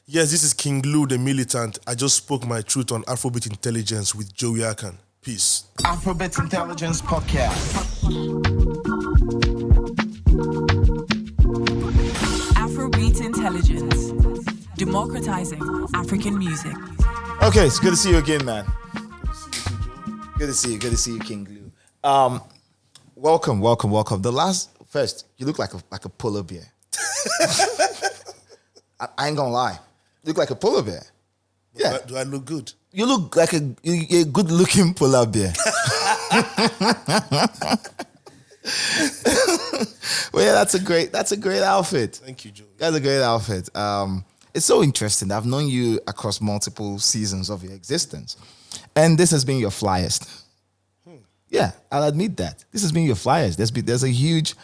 Yes, this is Kiing Lu, the Militant. I just spoke my truth on Afrobeats Intelligence with Joey Akan. Peace. Afrobeats Intelligence podcast. Afrobeats Intelligence, democratizing African music. Okay, it's good to see you again, man. Good to see you, Kiing Lu. Welcome. First, you look like a polar bear. I ain't gonna lie. You look like a polar bear. Yeah. Do I look good? You look like a good-looking polar bear. Well, yeah, that's a great outfit. Thank you, Joe. That's a great outfit. It's so interesting. I've known you across multiple seasons of your existence, and this has been your flyest. Yeah, I'll admit that. This has been your flyest. There's a huge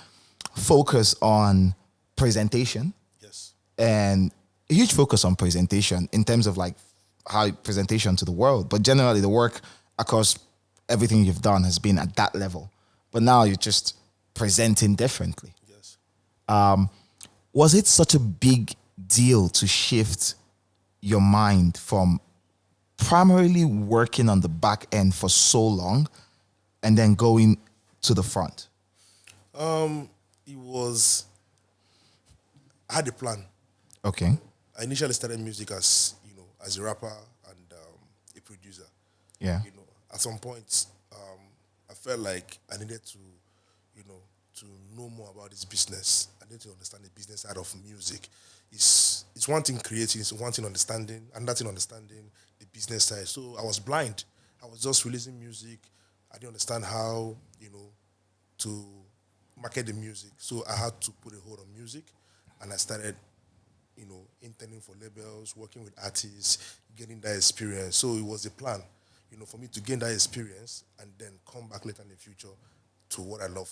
focus on presentation. Yes. And a huge focus on presentation in terms of like how presentation to the world. But generally the work across everything you've done has been at that level. But now you're just presenting differently. Yes. Was it such a big deal to shift your mind from primarily working on the back end for so long and then going to the front? I had a plan. Okay. I initially started music as a rapper and a producer. Yeah. At some point, I felt like I needed to know more about this business. I needed to understand the business side of music. It's one thing creating, it's one thing understanding, another thing understanding the business side. So I was blind. I was just releasing music. I didn't understand how, to market the music. So I had to put a hold on music, and I started interning for labels, working with artists, getting that experience. So it was a plan, for me to gain that experience and then come back later in the future to what I love,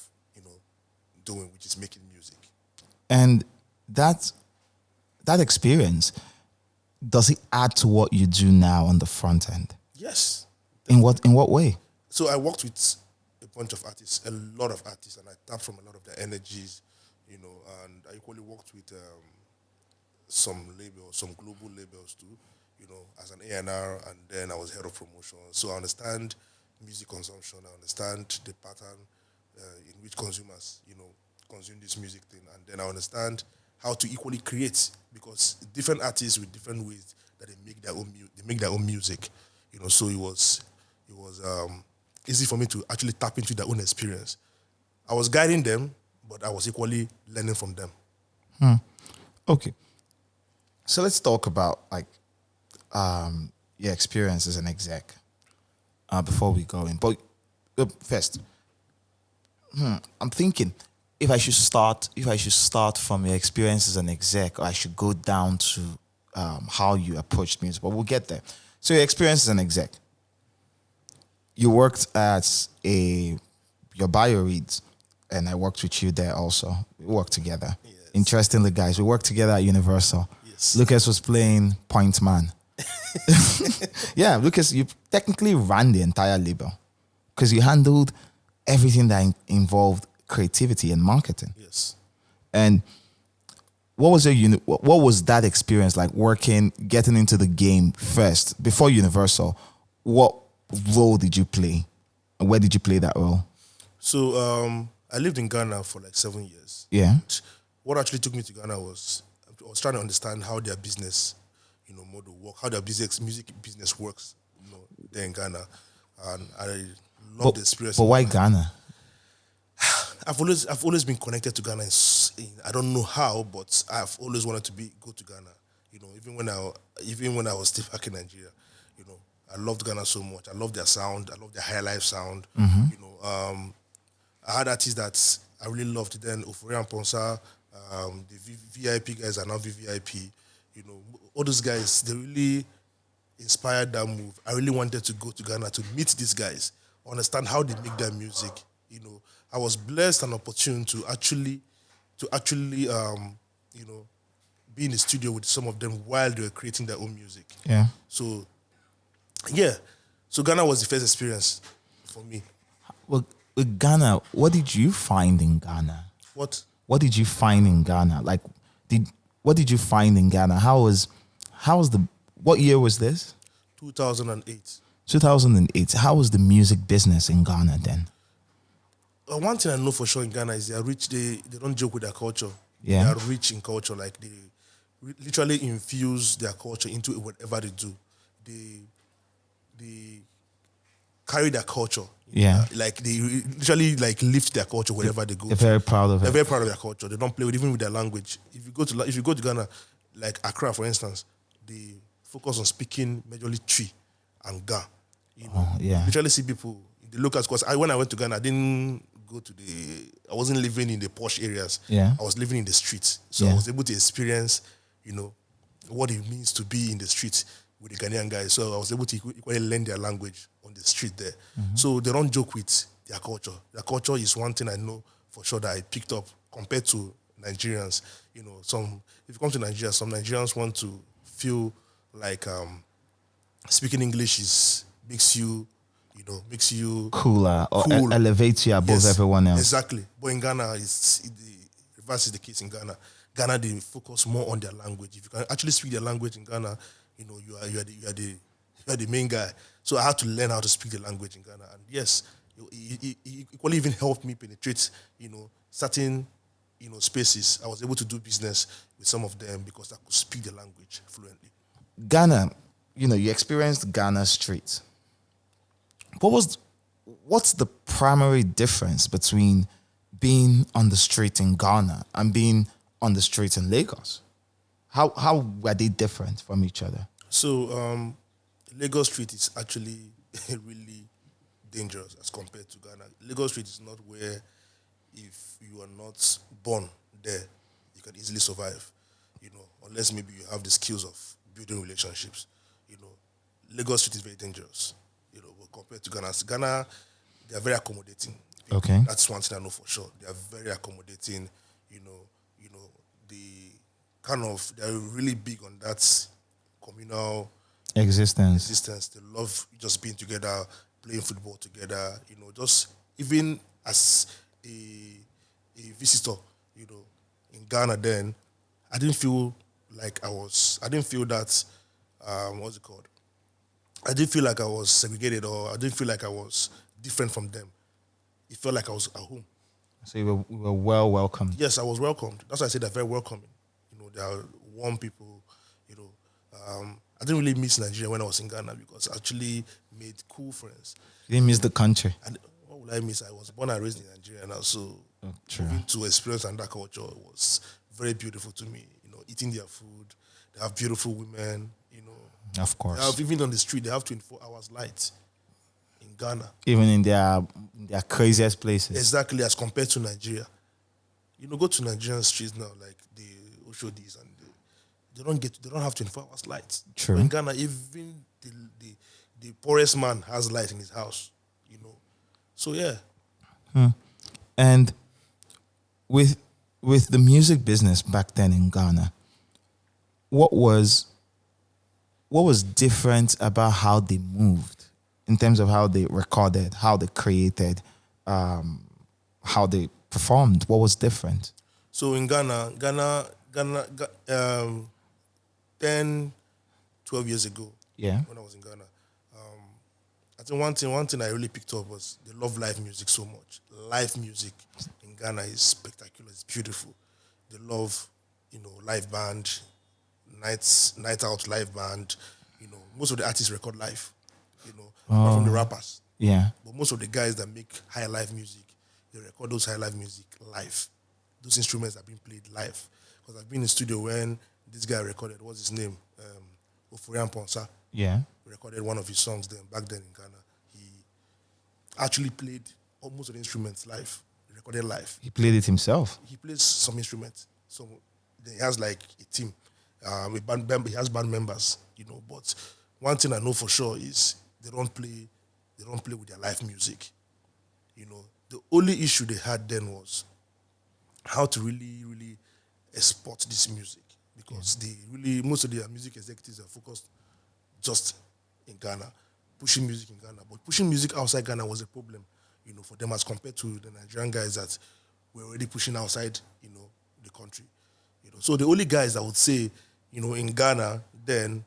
doing, which is making music. And that experience, does it add to what you do now on the front end? Yes. In what way? So I worked with a bunch of artists, a lot of artists, and I tapped from a lot of their energies, and I equally worked with some labels, some global labels too, as an A&R, and then I was head of promotion. So I understand music consumption, I understand the pattern in which consumers, consume this music thing, and then I understand how to equally create, because different artists with different ways that they make their own music, So it was easy for me to actually tap into their own experience. I was guiding them, but I was equally learning from them. Okay. So let's talk about your experience as an exec before we go in. But first, I'm thinking if I should start from your experience as an exec, or I should go down to how you approached music. But we'll get there. So your experience as an exec. You worked as your bio reads, and I worked with you there also. We worked together. Yes. Interestingly, guys, we worked together at Universal. Yes. Lucas was playing point man. Yeah, Lucas, you technically ran the entire label because you handled everything that involved creativity and marketing. Yes. And what was that experience like, getting into the game first before Universal? What role did you play, and where did you play that role? So I lived in Ghana for like 7 years. Yeah. What actually took me to Ghana was I was trying to understand how their business, model work, how their music business works, there in Ghana, and I loved the experience. But why Ghana? I've always been connected to Ghana. I don't know how, but I've always wanted to go to Ghana. Even when I was still back in Nigeria, I loved Ghana so much. I love their sound. I love their high life sound. Mm-hmm. I had artists that I really loved then. Ofori and Ponsa, the VIP guys are now VVIP. All those guys, they really inspired that move. I really wanted to go to Ghana to meet these guys, understand how they make their music. I was blessed and opportune to actually, be in the studio with some of them while they were creating their own music. Yeah. So Ghana was the first experience for me. Well, with Ghana, what did you find in Ghana? What? What did you find in Ghana? What did you find in Ghana? How What year was this? 2008. 2008. How was the music business in Ghana then? One thing I know for sure in Ghana is they are rich. They don't joke with their culture. Yeah. They are rich in culture. Like they literally infuse their culture into whatever they do. They carry their culture. Yeah. Like they literally like lift their culture wherever they go. They're very proud of They're it. very proud of their culture. They don't play with even with their language. If you go to Ghana, like Accra, for instance, they focus on speaking majorly Twi and Ga. You know, yeah. you literally see people in the locals. Because when I went to Ghana, I wasn't living in the posh areas. Yeah. I was living in the streets, so I was able to experience, what it means to be in the streets with the Ghanaian guys. So I was able to equally learn their language on the street there. So they don't joke with their culture. Their culture is one thing I know for sure that I picked up compared to Nigerians. If you come to Nigeria, some Nigerians want to feel like speaking English makes you cooler or cool. elevates you above everyone else. Exactly. But in Ghana, the reverse is the case in Ghana. Ghana, they focus more on their language. If you can actually speak their language in Ghana, you are the main guy. So I had to learn how to speak the language in Ghana. And yes, it equally even helped me penetrate, certain, spaces. I was able to do business with some of them because I could speak the language fluently. Ghana, you experienced Ghana streets. What's the primary difference between being on the street in Ghana and being on the street in Lagos? How were they different from each other? So Lagos Street is actually really dangerous as compared to Ghana. Lagos Street is not where, if you are not born there, you can easily survive, unless maybe you have the skills of building relationships. Lagos Street is very dangerous, compared to Ghana. Ghana, they are very accommodating. Okay. That's one thing I know for sure. They are very accommodating, they're really big on that communal existence. They love just being together, playing football together, just even as a visitor, in Ghana then, I didn't feel that, what's it called? I didn't feel like I was segregated or I didn't feel like I was different from them. It felt like I was at home. So you were well welcomed. Yes, I was welcomed. That's why I said they're very welcoming. They are warm people. I didn't really miss Nigeria when I was in Ghana because I actually made cool friends. You didn't miss the country. And what would I miss? I was born and raised in Nigeria now, so true. moving to experience and that culture was very beautiful to me. Eating their food, they have beautiful women. Of course. Even on the street, they have 24 hours light in Ghana. Even in their craziest places. Exactly, as compared to Nigeria. Go to Nigerian streets now, like the Oshodis, and they don't have 24 hours light. True. But in Ghana, even the poorest man has light in his house. So yeah. And with the music business back then in Ghana, what was different about how they moved in terms of how they recorded, how they created, how they performed? What was different? So in Ghana, 10, 12 years ago, when I was in Ghana, I think one thing I really picked up was they love live music so much. Live music in Ghana is spectacular. It's beautiful. They love, live band, night out live band. Most of the artists record live. Apart from the rappers. Yeah. But most of the guys that make high live music, they record those high live music live. Those instruments are being played live. Because I've been in the studio when this guy recorded, what's his name? Oforian Ponsa. Yeah. Recorded one of his songs back then in Ghana. He actually played most of the instruments live. He recorded live. He played it himself. He plays some instruments. So he has like a team. He has band members, but one thing I know for sure is they don't play with their live music. The only issue they had then was how to really, really export this music because most of their music executives are focused just in Ghana, pushing music in Ghana. But pushing music outside Ghana was a problem, for them as compared to the Nigerian guys that were already pushing outside, the country. So the only guys I would say, in Ghana then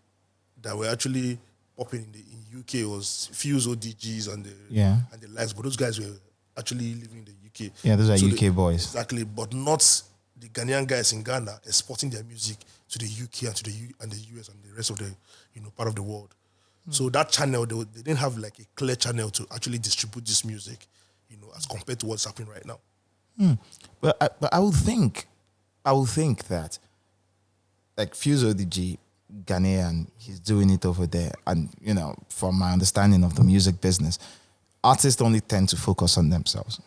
that were actually popping in UK was Fuse ODGs and Yeah. the likes, but those guys were actually living in the UK. Yeah, those are So UK boys. Exactly, but not the Ghanaian guys in Ghana exporting their music to the UK and to the US and the rest of the part of the world. So that channel, they didn't have like a clear channel to actually distribute this music, as compared to what's happening right now. But I would think that like Fuse ODG, Ghanaian, he's doing it over there. And, from my understanding of the music business, artists only tend to focus on themselves,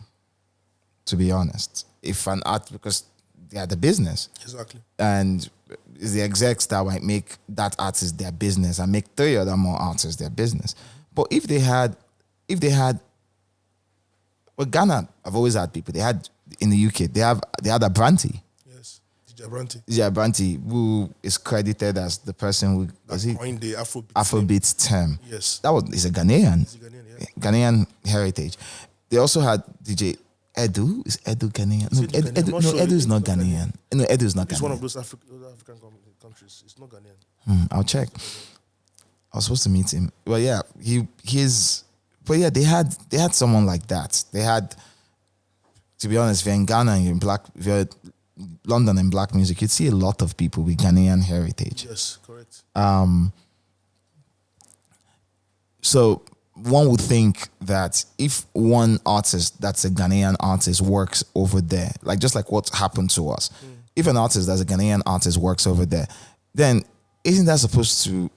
to be honest. Because they are the business. Exactly. And it's the execs that might make that artist their business and make 3 other more artists their business. But if they had, well, Ghana, I've always had people, they had, in the UK, they had a Branty. Yes, DJ Branty. DJ Branty, who is credited as the person who coined the Afrobeats term. Yes. He's a Ghanaian. He's a Ghanaian, yeah. Ghanaian heritage. They also had DJ Edu. Is Edu Ghanaian? No, Edu is not Ghanaian. No, Edu is not Ghanaian. It's one of those African countries. It's not Ghanaian. I'll check. I was supposed to meet him. Well, yeah, but yeah, they had someone like that. They had, to be honest, if you're in Ghana and if you're London and black music, you'd see a lot of people with Ghanaian heritage. Yes, correct. So one would think that if one artist that's a Ghanaian artist works over there, just like what happened to us, if an artist that's a Ghanaian artist works over there, then isn't that supposed to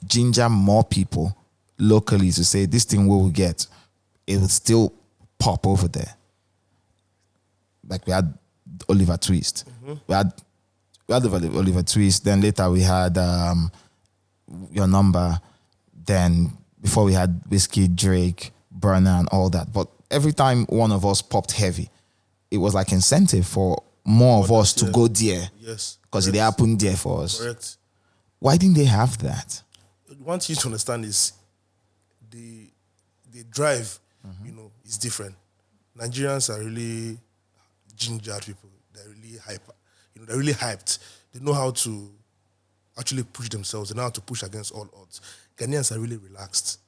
ginger more people locally to say this thing we will get, it would still pop over there? Like we had Oliver Twist. We had Oliver Twist. Then later we had Your Number. Then before we had Whiskey, Drake, Burner, and all that. But every time one of us popped heavy, it was like incentive for more of us to go there. Yes. Because it happened there for us. Correct. Why didn't they have that? One thing to understand is the drive, is different. Nigerians are really gingered people. They're really hyper. They're really hyped. They know how to actually push themselves. They know how to push against all odds. Ghanaians are really relaxed.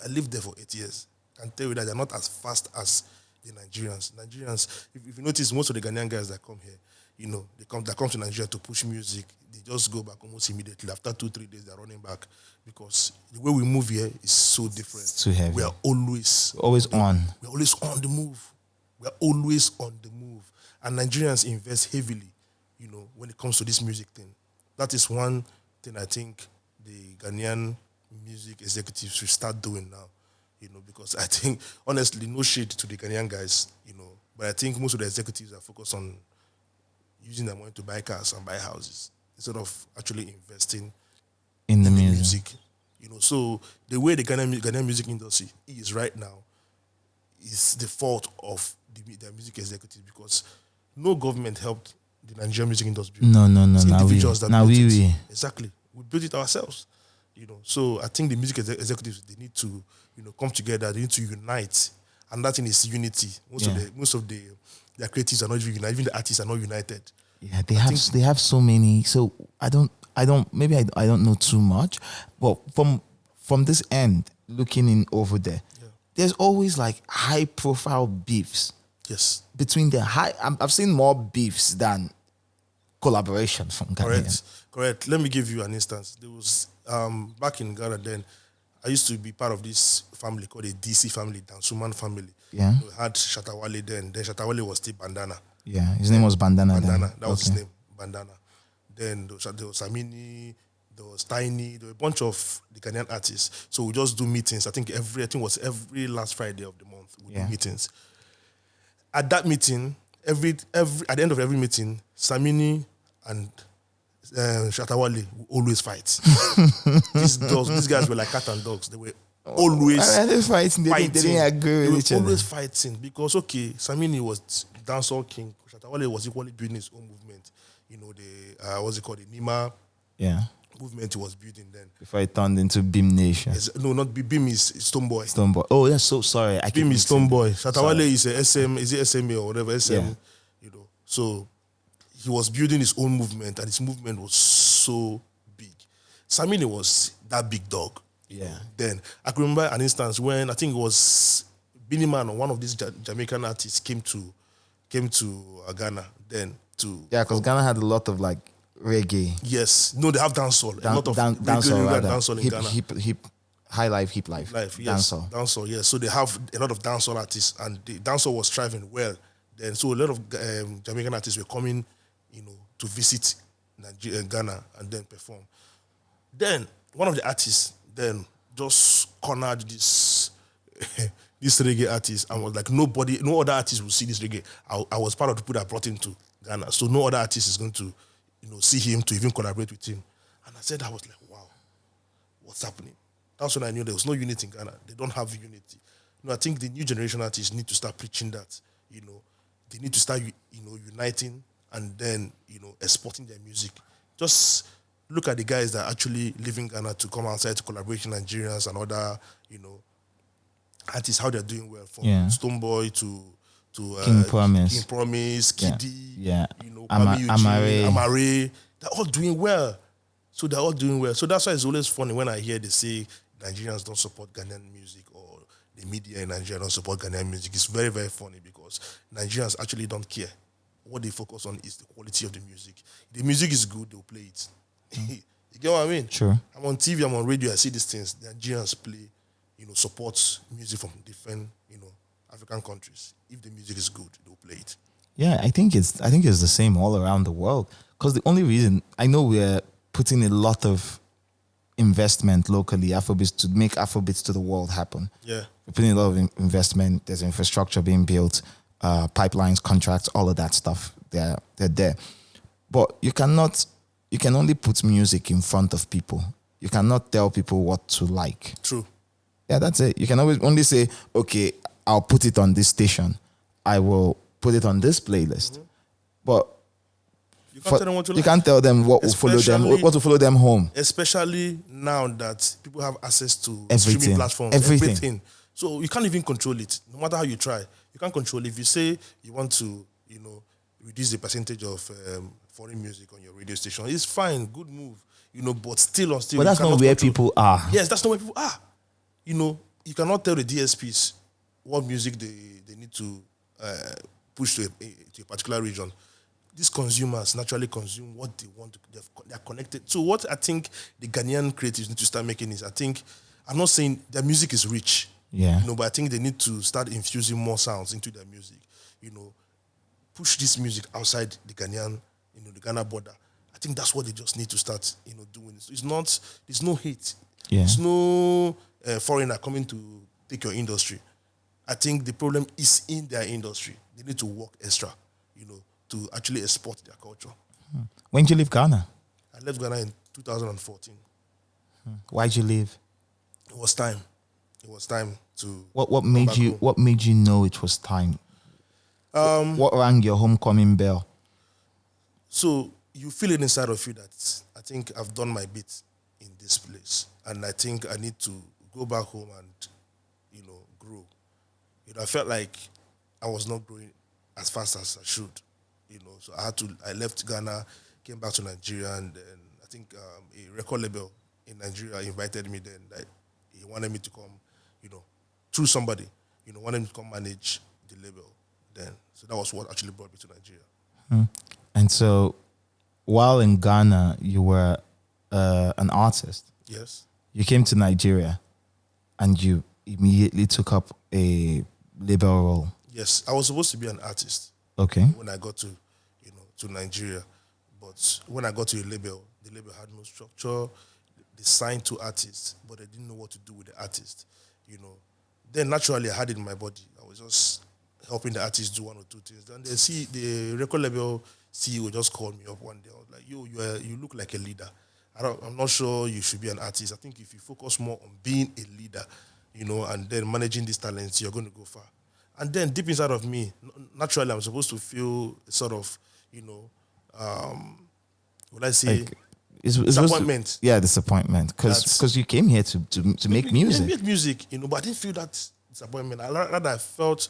I lived there for 8 years. I can tell you that they're not as fast as the Nigerians. Nigerians, if you notice, most of the Ghanaian guys that come here, they come to Nigeria to push music. They just go back almost immediately. After 2-3 days, they're running back because the way we move here is so different. It's too heavy. We are always on. We're always on the move. We're always on the move. And Nigerians invest heavily, when it comes to this music thing. That is one thing I think the Ghanaian music executives should start doing now, because I think, honestly, no shade to the Ghanaian guys, but I think most of the executives are focused on using their money to buy cars and buy houses instead of actually investing in the music. So the way the Ghanaian music industry is right now is the fault of the music executives, because no government helped the Nigerian music industry. No. It's individuals that built it. We. Exactly. We built it ourselves. So I think the music executives, they need to, come together. They need to unite, and that thing is unity. Most of their creatives are not even united. Even the artists are not united. Yeah, they have so many. So I don't know too much, but from this end, looking in over there, there's always like high profile beefs. Yes. Between the I've seen more beefs than collaboration from Ghanaians. Correct. Let me give you an instance. There was back in Ghana then, I used to be part of this family called a DC family, Dansuman family. Yeah. We had Shatawale then. Then Shatawale was still Bandana. Yeah, his name was Bandana. Bandana. That was his name, Bandana. Then there was Samini, there was Tiny, there were a bunch of the Ghanaian artists. So we just do meetings. I think it was every last Friday of the month we do meetings. At that meeting, at the end of every meeting, Samini and Shatawale will always fight. These guys were like cat and dogs. They were always fighting. They didn't agree with each other. Always fighting because Samini was dancehall king. Shatawale was equally building his own movement. What's it called? The Nima movement he was building then. Before it turned into Beam Nation. No, not Beam is Stoneboy. Stoneboy. Oh, that's so sorry. Beam is Stoneboy. Shatawale is a SM. Is it SMA or whatever? SM. So he was building his own movement, and his movement was so big. Samini was that big dog. Yeah. Then I can remember an instance when I think it was Beanie Man or one of these Jamaican artists came to Ghana then to Yeah, because Ghana had a lot of like reggae. yes, no, they have dancehall. A lot of dancehall in Ghana. Hip, high life, hip life. Yes, Dancehall. dancehall, yes. So they have a lot of dancehall artists, and the dancehall was thriving well. Then, so a lot of Jamaican artists were coming, to visit Ghana and then perform. Then one of the artists then just cornered this this reggae artist and was like, no other artist will see this reggae. I was part of the people that brought him to Ghana, so no other artist is going to, see him to even collaborate with him. And I said, I was like, wow, what's happening? That's when I knew there was no unity in Ghana. They don't have unity. I think the new generation artists need to start preaching that. They need to start, uniting and then, exporting their music. Just look at the guys that actually live in Ghana to come outside to collaborate with Nigerians and other, artists, how they're doing well. From Stoneboy to King Promise. King Promise, Kiddy, Amare. They're all doing well. So they're all doing well. So that's why it's always funny when I hear they say Nigerians don't support Ghanaian music or the media in Nigeria don't support Ghanaian music. It's very, very funny because Nigerians actually don't care. What they focus on is the quality of the music. If the music is good, they'll play it. You get what I mean? Sure. I'm on TV, I'm on radio, I see these things. The Nigerians play, support music from different, African countries. If the music is good, they'll play it. Yeah, I think it's the same all around the world. Because the only reason I know we're putting a lot of investment locally, Afrobeats, to make Afrobeats to the world happen. Yeah. We're putting a lot of investment. There's infrastructure being built, pipelines, contracts, all of that stuff. They're there. But you can only put music in front of people. You cannot tell people what to like. True. Yeah, that's it. You can always only say, okay, I'll put it on this station. I will put it on this playlist. Mm-hmm. But you can't tell them what to like. You can't tell them what will follow them, what will follow them home. Especially now that people have access to everything. Streaming platforms. Everything. So you can't even control it. No matter how you try, you can't control it. If you say you want to, reduce the percentage of foreign music on your radio station, it's fine, good move. But still. But that's not where people are. Yes, that's not where people are. You cannot tell the DSPs what music they need to push to a particular region. These consumers naturally consume what they want. They're connected. So what I think the Ghanaian creatives need to start making is, I'm not saying their music is rich, but I think they need to start infusing more sounds into their music. Push this music outside the Ghanaian, the Ghana border. I think that's what they just need to start, doing. There's no hate. Yeah. There's no foreigner coming to take your industry. I think the problem is in their industry. They need to work extra, to actually export their culture. When did you leave Ghana? I left Ghana in 2014. Why'd you leave? It was time. It was time to. What made you? What made you know it was time? What rang your homecoming bell? So you feel it inside of you that I think I've done my bit in this place, and I think I need to go back home and grow. I felt like I was not growing as fast as I should. So I left Ghana, came back to Nigeria, and then I think a record label in Nigeria invited me then. That he wanted me to come, through somebody, wanted me to come manage the label then. So that was what actually brought me to Nigeria. And so while in Ghana, you were an artist. Yes. You came to Nigeria and you immediately took up a label role. Yes, I was supposed to be an artist. Okay. When I got to, to Nigeria, but when I got to the label had no structure. They signed 2 artists, but they didn't know what to do with the artist. Then naturally I had it in my body. I was just helping the artists do 1 or 2 things. Then the record label CEO just called me up one day. I was like, "Yo, you look like a leader. I'm not sure you should be an artist. I think if you focus more on being a leader, and then managing these talents, you're going to go far." And then deep inside of me, naturally, I'm supposed to feel sort of, would I say, like, disappointment. Disappointment. Because you came here to make music. Make music, but I didn't feel that disappointment. I felt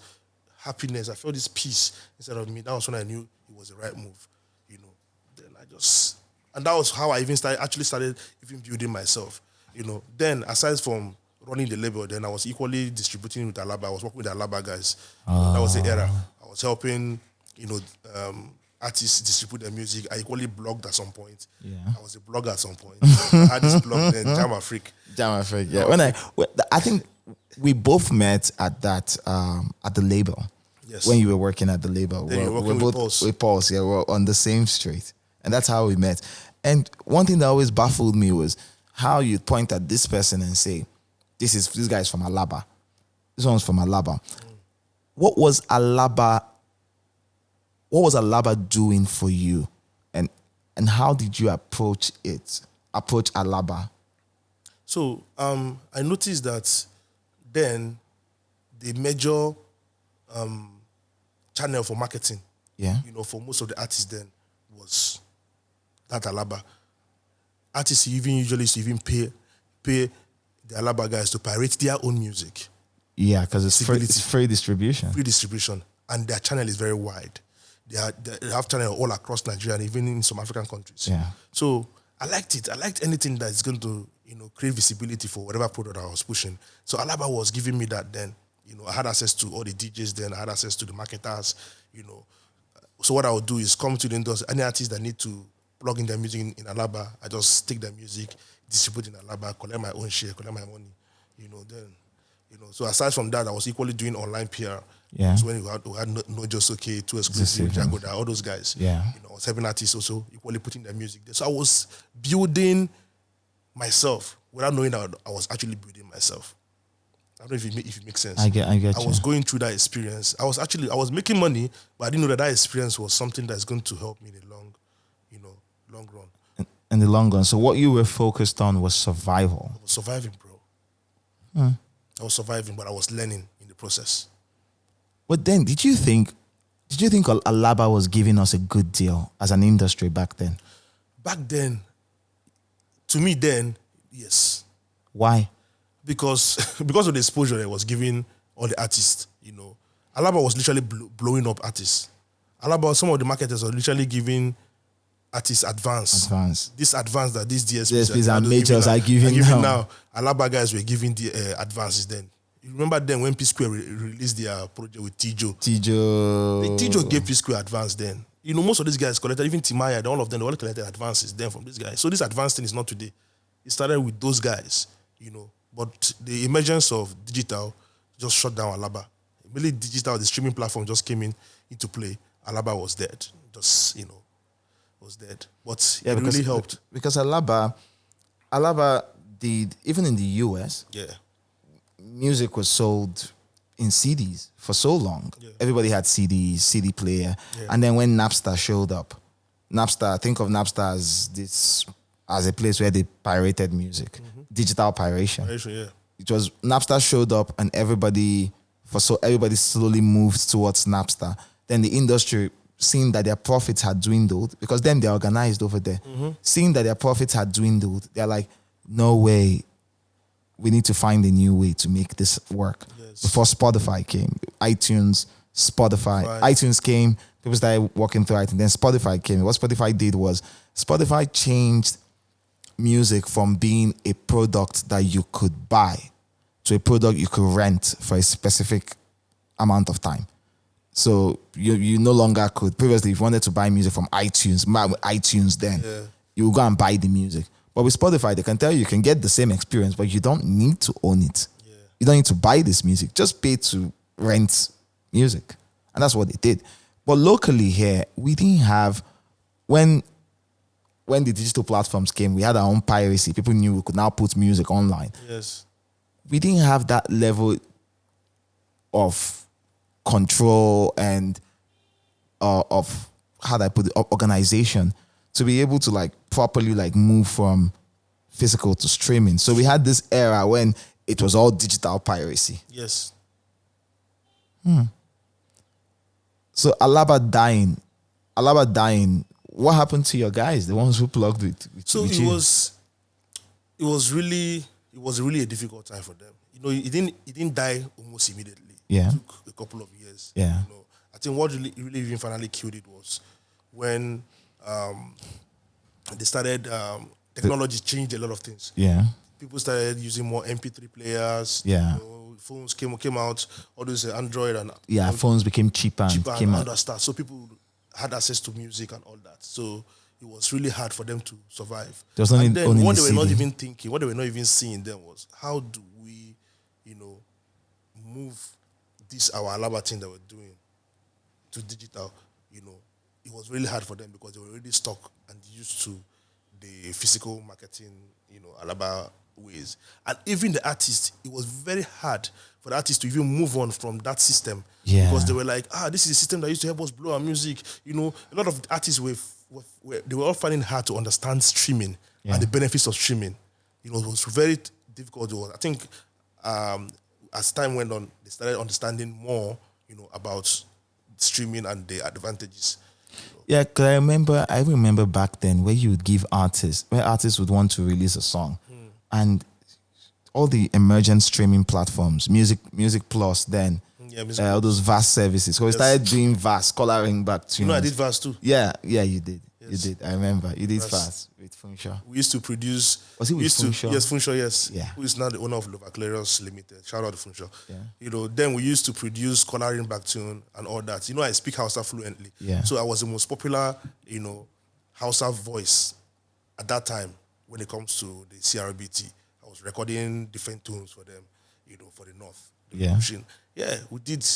happiness. I felt this peace inside of me. That was when I knew it was the right move. Then I just And that was how I actually started even building myself. Then aside from running the label, then I was equally distributing with Alaba. I was working with the Alaba guys. That was the era. I was helping, artists distribute their music. I equally blogged at some point. Yeah. I was a blogger at some point. I had this blog then, Jam Afrique. Jam Afrique, yeah. I think we both met at that at the label. Yes. When you were working at the label. Then you were working with Pulse. With Pulse, yeah, we're on the same street. And that's how we met. And one thing that always baffled me was how you point at this person and say, this guy's from Alaba. This one's from Alaba. What was Alaba doing for you? And how did you approach Alaba? So I noticed that then the major channel for marketing, for most of the artists then was that Alaba. Artists usually used to even pay the Alaba guys to pirate their own music. Yeah, because it's free distribution. Free distribution. And their channel is very wide. They have channels all across Nigeria and even in some African countries. Yeah. So I liked it. I liked anything that is going to, create visibility for whatever product I was pushing. So Alaba was giving me that then. I had access to all the DJs then. I had access to the marketers, So what I would do is come to the industry. Any artists that need to plug in their music in Alaba, I just take their music, distribute in Alaba, collect my own share, collect my money, So aside from that, I was equally doing online PR. Yeah. So when we had No Just Okay, Too Exclusive, Jagoda, all those guys. Yeah. I was helping artists also equally putting their music there. So I was building myself without knowing that I was actually building myself. I don't know if it makes sense. I get you. I was going through that experience. I was making money, but I didn't know that experience was something that's going to help me in the long run. In the long run. So what you were focused on was survival. I was surviving, bro. I was surviving, but I was learning in the process. But then, did you think Alaba was giving us a good deal as an industry back then? Back then, to me then, yes. Why? Because of the exposure that it was giving all the artists, Alaba was literally blowing up artists. Alaba, some of the marketers were literally giving artists advance. This advance that these DSPs and majors are giving now. Alaba guys were giving the advances then. You remember then when P Square released their project with Tijo? Tijo gave P Square advance then. Most of these guys collected, even Timaya, all of them, they all collected advances then from these guys. So this advance thing is not today. It started with those guys, But the emergence of digital just shut down Alaba. Really digital, the streaming platform just came into play. Alaba was dead. Was dead. But it really helped. Because Alaba did, even in the US, music was sold in CDs for so long. Yeah. Everybody had CDs, CD player. Yeah. And then when Napster showed up, think of Napster as a place where they pirated music, digital piratation. It was Napster showed up and everybody slowly moved towards Napster. Then the industry, seeing that their profits had dwindled, because then they're organized over there, seeing that their profits had dwindled, they're like, no way, we need to find a new way to make this work. Yes. Before Spotify came, iTunes, Spotify. Right. iTunes came, people started walking through it, and then Spotify came. What Spotify did was, Spotify changed music from being a product that you could buy to a product you could rent for a specific amount of time. So you no longer could. Previously, if you wanted to buy music from iTunes then, you would go and buy the music. But with Spotify, they can tell you can get the same experience, but you don't need to own it. Yeah. You don't need to buy this music. Just pay to rent music. And that's what they did. But locally here, we didn't have, when the digital platforms came, we had our own piracy. People knew we could now put music online. Yes. We didn't have that level of control and of, how do I put it, organization to be able to properly move from physical to streaming. So we had this era when it was all digital piracy. Yes. So Alaba dying, what happened to your guys, the ones who plugged with so with it you? it was really a difficult time for them. It didn't die almost immediately. Yeah. It took a couple of years. Yeah. I think what really even finally killed it was when they started, technology changed a lot of things. Yeah. People started using more MP3 players. Yeah. Phones came out, all those Android and Yeah, phones became cheaper and cheaper came and out. all that stuff. So people had access to music and all that. So it was really hard for them to survive. There was only- and then only what the they were not CD. even thinking, what they were not even seeing then was how do we, move this our Alaba thing that we're doing to digital. It was really hard for them because they were already stuck and used to the physical marketing, Alaba ways. And even the artists, it was very hard for the artists to even move on from that system. Yeah. Because they were like, this is a system that used to help us blow our music. A lot of artists they were all finding it hard to understand streaming and the benefits of streaming. It was very difficult. I think as time went on, they started understanding more, about streaming and the advantages. Yeah, because I remember back then where you would give where artists would want to release a song, and all the emergent streaming platforms, Music Plus, then all those vast services. So we started doing vast, coloring back to I did Verse too. Yeah, you did. You Yes. did. I remember you did Vast. fast with Funshaw. We used to produce. Was it with we used to- Funshaw? Yes, Funshaw, yes. Yeah. Who is now the owner of Lovaclarios Limited. Shout out to Funshaw. Yeah. Then we used to produce coloring back tune and all that. I speak Hausa fluently. Yeah. So I was the most popular, Hausa voice at that time when it comes to the CRBT. I was recording different tunes for them, for the North. Yeah. Pushing. Yeah, we did.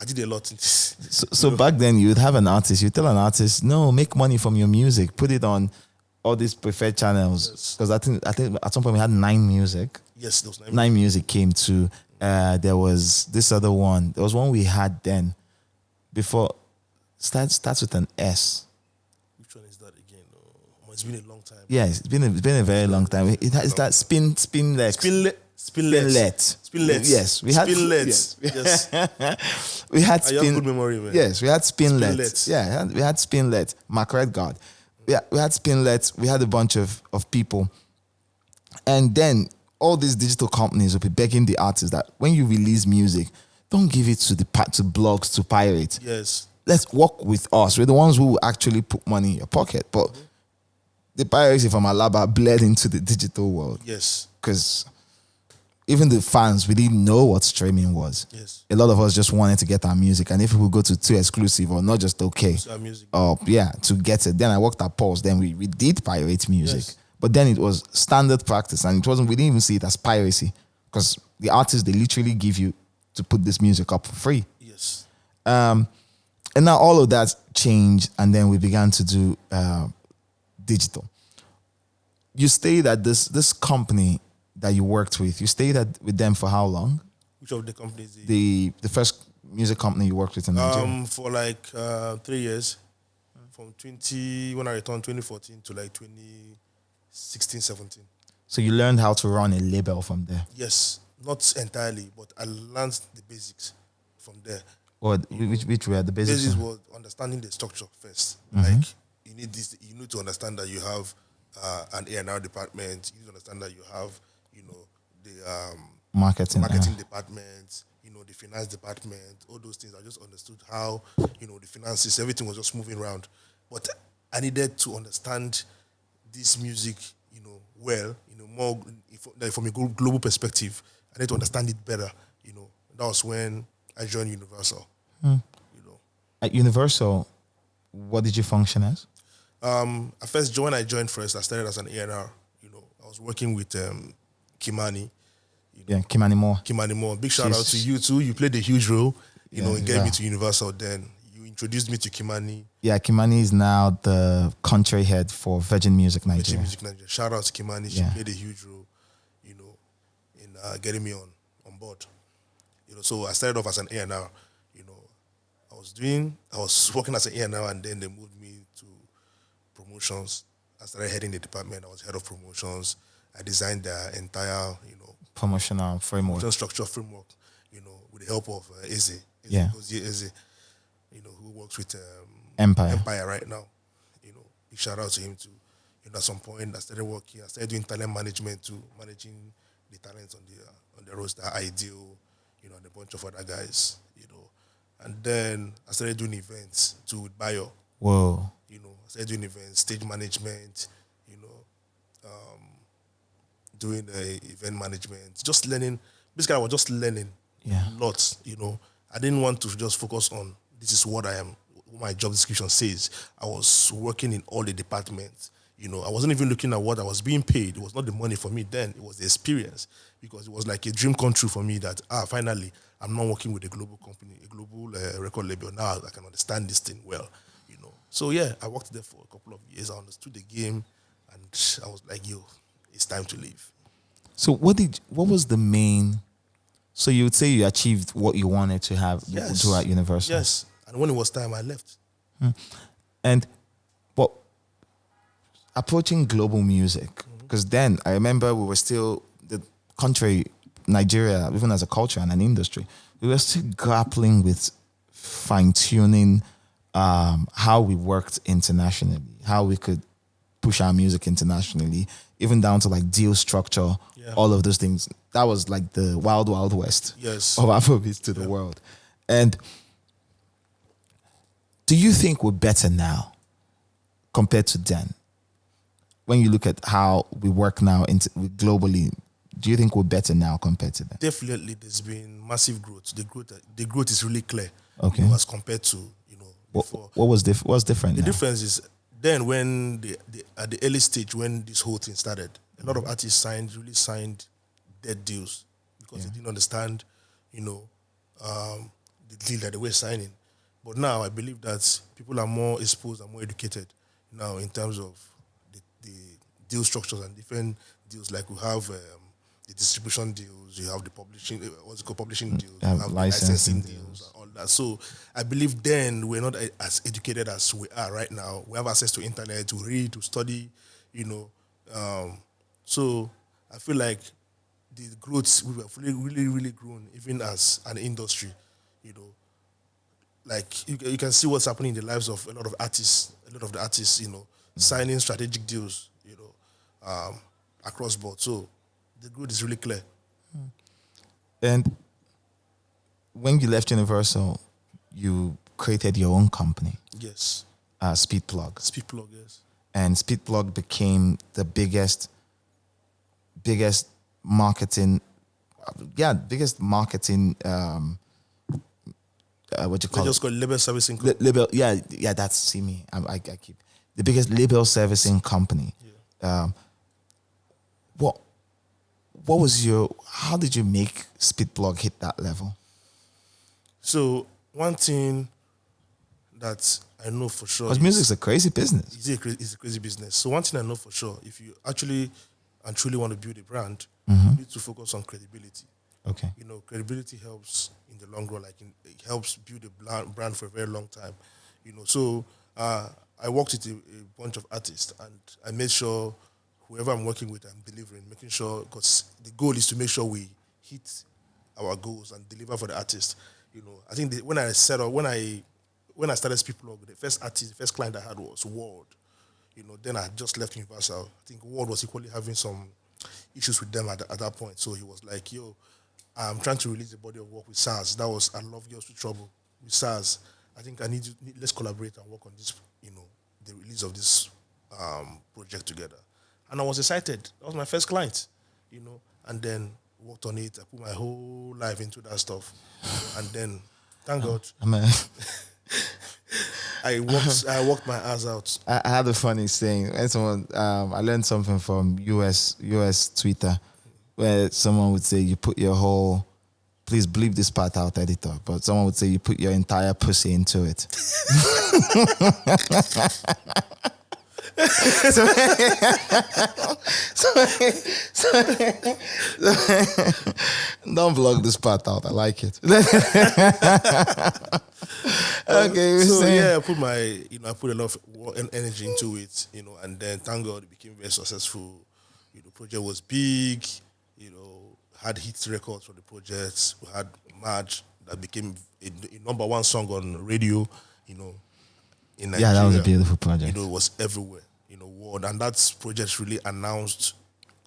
I did a lot in this. So back then you would have an artist, you tell an artist, no, make money from your music, put it on all these preferred channels. Because I think at some point we had 9 Music. Yes, there was 9 Music came to. There was this other one. There was one we had then. Before starts with an S. Which one is that again? Oh, it's been a long time. Yeah, it's been a very long time. It's that Spinlet. Spinlet. Yes, we had Spinlet. Yes. We had I have good memory, man. Yes, we had Spinlet. Spinlet. Yeah, we had Spinlet. Margaret God. Yeah, we had Spinlet. We had a bunch of people, and then all these digital companies will be begging the artists that when you release music, don't give it to to blogs to pirate. Yes. Let's work with us. We're the ones who will actually put money in your pocket. But the piracy from Alaba bled into the digital world. Yes. Because even the fans, we didn't know what streaming was. Yes. A lot of us just wanted to get our music. And if we go to Too Exclusive or Not Just Okay, So our music. to get it. Then I worked at Pulse. Then we did pirate music. Yes. But then it was standard practice. And we didn't even see it as piracy. Because the artists, they literally give you to put this music up for free. Yes. And now all of that changed, and then we began to do digital. You stayed at this company that you worked with. You stayed with them for how long? Which of the companies? The first music company you worked with in Nigeria? For like 3 years. From when I returned 2014 to like 2016, 17. So you learned how to run a label from there. Yes. Not entirely, but I learned the basics from there. Or which were the basics? Basics was understanding the structure first. Like you need to understand that you have an A&R department. You need to understand that you have, the Marketing department, the finance department, all those things. I just understood how, the finances, everything was just moving around. But I needed to understand this music, well, more from a global perspective. I need to understand it better, That was when I joined Universal. At Universal, what did you function as? When I joined first, I started as an A&R. I was working with Kimani. Kimani Moore. Kimani Moore. Big shout out to you too. You played a huge role, in getting me to Universal. Then you introduced me to Kimani. Yeah, Kimani is now the country head for Virgin Music Nigeria. Shout out to Kimani. She played a huge role, in getting me on board. So I started off as an A&R. I was working as an A&R, and then they moved me to promotions. I started heading the department. I was head of promotions. I designed the entire, promotional framework. Structure framework, with the help of Eze. Eze, who works with Empire right now. Big shout out to him too. At some point I started doing talent management too, managing the talents on the roster, Ideal, and a bunch of other guys, And then I started doing events too with Bayo. Whoa. You know, I started doing events, stage management, you know, doing event management, just learning. Basically, I was just learning lots, you know. I didn't want to just focus on this is what I am, what my job description says. I was working in all the departments. You know, I wasn't even looking at what I was being paid. It was not the money for me then. It was the experience, because it was like a dream come true for me that, finally, I'm not working with a global company, a global record label. Now I can understand this thing well, you know. So, yeah, I worked there for a couple of years. I understood the game, and I was like, yo, it's time to leave. So what was the main... So you would say you achieved what you wanted to have throughout Universal? Yes. And when it was time, I left. And but approaching global music, because then I remember we were still, the country, Nigeria, even as a culture and an industry, we were still grappling with fine-tuning how we worked internationally, how we could push our music internationally, even down to like deal structure, all of those things. That was like the wild, wild west of Afrobeats to the world. And do you think we're better now compared to then? When you look at how we work now globally, do you think we're better now compared to then? Definitely, there's been massive growth. The growth is really clear. Okay. You know, as compared to, you know, before. What's different The now? difference is then when at the early stage when this whole thing started, a lot of artists really signed dead deals because they didn't understand, you know, the deal that they were signing. But now I believe that people are more exposed and more educated now in terms of the deal structures and different deals. Like we have the distribution deals, you have the publishing, publishing deals, you have the licensing deals, and all that. So I believe then we're not as educated as we are right now. We have access to internet, to read, to study, you know. So I feel like the growth, we have really, really grown, even as an industry, you know. Like you can see what's happening in the lives of a lot of the artists, you know, signing strategic deals, you know, across board. So the growth is really clear. And when you left Universal, you created your own company. Yes. Speedplug. Speedplug, yes. And Speedplug became the biggest marketing, what you call They just call it label servicing company. label, that's, see me, I keep, the biggest label servicing company. Yeah. How did you make Speedplug hit that level? So one thing that I know for sure, because music's a crazy business. It's a crazy business. So one thing I know for sure, if you actually and truly want to build a brand, you need to focus on credibility. Okay. You know, credibility helps in the long run. It helps build a brand for a very long time. You know, so I worked with a bunch of artists, and I made sure whoever I'm working with, I'm delivering, making sure, because the goal is to make sure we hit our goals and deliver for the artist. You know, I think when I started Speedplug, the first client I had was World. You know, then I had just left Universal. I think World was equally having some issues with them at that point. So he was like, yo, I'm trying to release the body of work with SARS. That was I Love Girls with Trouble with SARS. I think let's collaborate and work on this, you know, the release of this project together. And I was excited. That was my first client, you know, and then worked on it. I put my whole life into that stuff. And then, thank God, I worked my ass out. I had a funny saying. I learned something from US Twitter, where someone would say you put your whole, please bleep this part out, editor, but someone would say you put your entire pussy into it. Don't vlog this part out. I like it. Okay. So yeah, I put a lot of energy into it, you know, and then thank God it became very successful. You know, the project was big, you know, had hit records for the projects. We had March that became a number one song on radio, you know, in Nigeria. Yeah, that was a beautiful project. You know, it was everywhere, you know, World. And that project really announced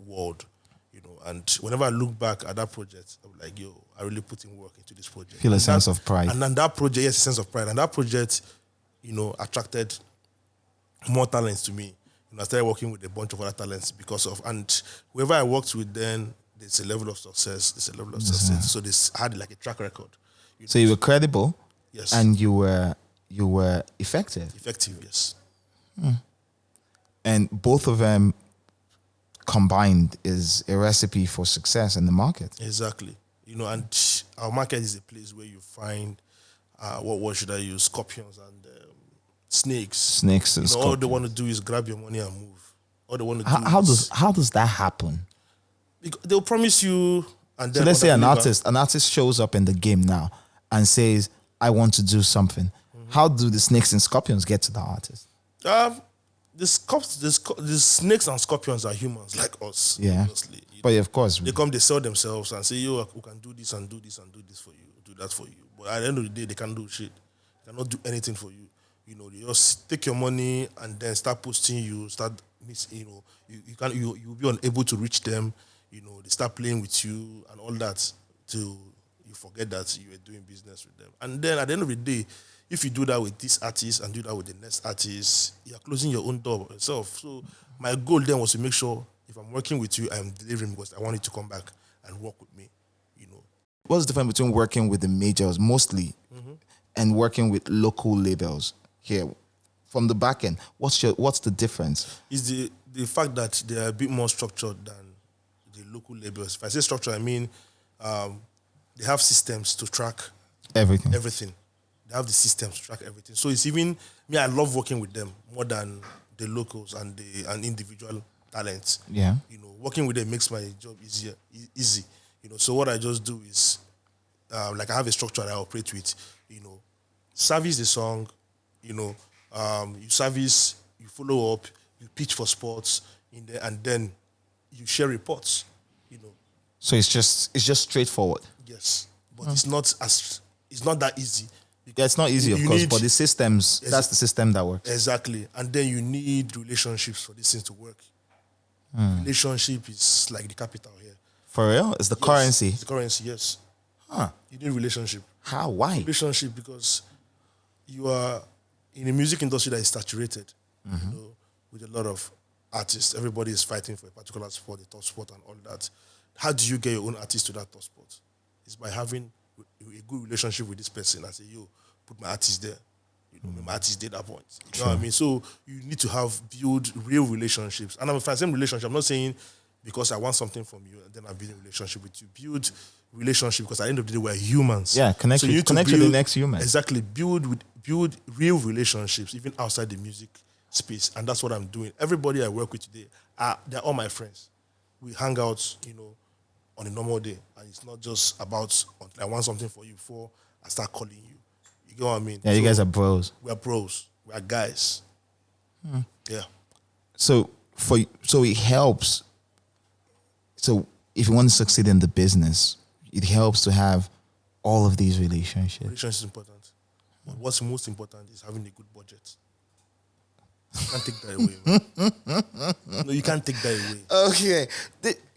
World, you know. And whenever I look back at that project, I'm like, yo, I really put in work into this project. Feel a sense of pride. And then that project, yes, a sense of pride. And that project attracted more talents to me. I started working with a bunch of other talents because of, and whoever I worked with then, there's a level of success. There's a level of success. So this had like a track record. So you were credible, Yes. and you were effective. Effective, yes. And both of them combined is a recipe for success in the market. Exactly. And our market is a place where you find, what word should I use? Scorpions and snakes. Snakes and All they scorpions. want to do is grab your money and move. All they want to do How does that happen? they'll promise you, and then So let's say an underdeliver. artist shows up in the game now and says, I want to do something. How do the snakes and scorpions get to the artist? The snakes and scorpions are humans like us. Yeah. Obviously. But of course, They come, they sell themselves and say, yo, we can do this and do this and do this for you, do that for you. But at the end of the day, they can't do shit. They cannot do anything for you. They just take your money and then start posting you, you'll be unable to reach them. They start playing with you and all that till you forget that you were doing business with them. And then at the end of the day, if you do that with this artist and do that with the next artist, you're closing your own door by yourself. So my goal then was to make sure if I'm working with you, I'm delivering because I want you to come back and work with me. what's the difference between working with the majors mostly and working with local labels here? From the back end, what's the difference? Is the fact that they are a bit more structured than the local labels. If I say structure, I mean they have systems to track Everything. They have the systems to track everything. So it's even me. I love working with them more than the locals and the individual talents. Yeah. Working with them makes my job easy. So what I just do is like I have a structure that I operate with. Service the song. You service, you follow up, you pitch for spots in there, and then you share reports. So it's just straightforward. Yes, but it's not that easy. Yeah, it's not easy, of You course, need- but the systems, that's the system that works. Exactly, and then you need relationships for this thing to work. Relationship is like the capital here. For real? It's the Yes, currency. It's the currency, yes. Huh. You need relationship. How? Why? Relationship because you are in a music industry that is saturated, with a lot of artists. Everybody is fighting for a particular spot, a top spot, and all that. How do you get your own artist to that top spot? It's by having a good relationship with this person. I say, yo, put my artist there. My artist did that point. You know what I mean? So you need to build real relationships. And if I say relationship, I'm not saying because I want something from you and then I'm building a relationship with you. Build relationship because at the end of the day, we're humans. Yeah, connect So with- you need to connect with the next human. Exactly. Build real relationships, even outside the music space. And that's what I'm doing. Everybody I work with today, they're all my friends. We hang out, on a normal day. And it's not just about, I want something for you before I start calling you. You get what I mean? Yeah, you So guys are bros. we're bros. We're guys. Yeah. So it helps. So if you want to succeed in the business, it helps to have all of these relationships. Relationship is important. But what's most important is having a good budget. You can't take that away, man. No, you can't take that away. Okay.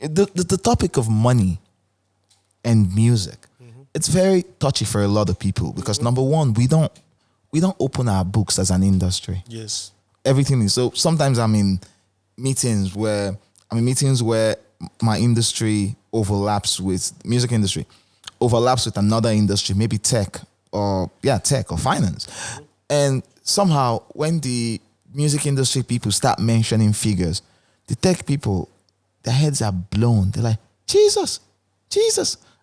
The topic of money and music, it's very touchy for a lot of people because number one, we don't open our books as an industry. Yes. Everything is so. Sometimes I'm in meetings where my industry overlaps with music industry, overlaps with another industry, maybe tech or finance, and somehow when the music industry people start mentioning figures, the tech people, their heads are blown. They're like, Jesus.